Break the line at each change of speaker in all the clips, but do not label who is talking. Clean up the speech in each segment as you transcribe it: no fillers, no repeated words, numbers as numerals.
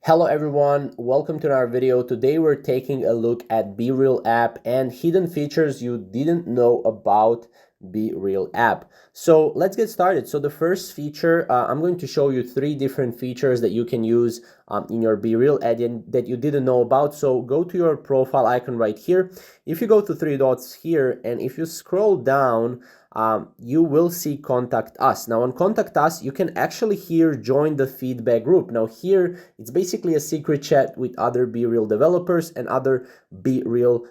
Hello everyone, welcome to our video. Today we're taking a look at BeReal app and hidden features you didn't know about BeReal app. So let's get started. So the first feature, I'm going to show you three different features that you can use in your BeReal ad that you didn't know about. So go to your profile icon right here. If you go to three dots here and if you scroll down, you will see contact us. Now on contact us, you can actually here join the feedback group. Now here, it's basically a secret chat with other BeReal developers and other BeReal,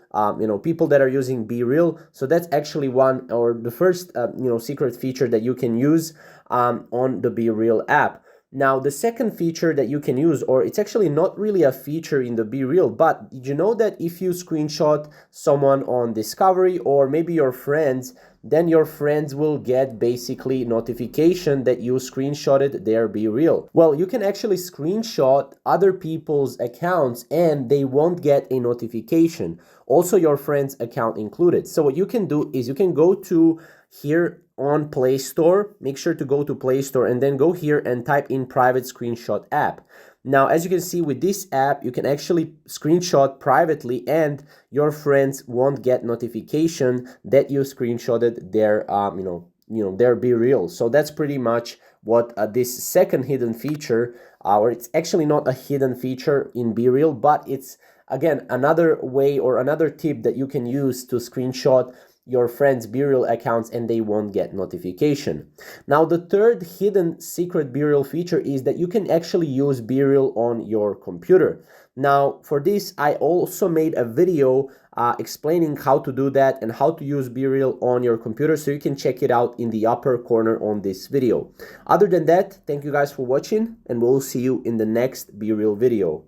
people that are using BeReal. So that's actually one or the first, secret feature that you can use on the BeReal app. Now, the second feature that you can use, or it's actually not really a feature in the BeReal, but did you know that if you screenshot someone on Discovery or maybe your friends, then your friends will get basically notification that you screenshotted their BeReal. Well, you can actually screenshot other people's accounts and they won't get a notification. Also, your friend's account included. So what you can do is you can go to here on Play Store, make sure to go to Play Store and then go here and type in private screenshot app. Now, as you can see with this app, you can actually screenshot privately and your friends won't get notification that you screenshotted their, their BeReal. So that's pretty much what this second hidden feature, or it's actually not a hidden feature in BeReal, but it's again another way or another tip that you can use to screenshot your friends' BeReal accounts and they won't get notification. Now, the third hidden secret BeReal feature is that you can actually use BeReal on your computer. Now, for this, I also made a video explaining how to do that and how to use BeReal on your computer, so you can check it out in the upper corner on this video. Other than that, thank you guys for watching and we'll see you in the next BeReal video.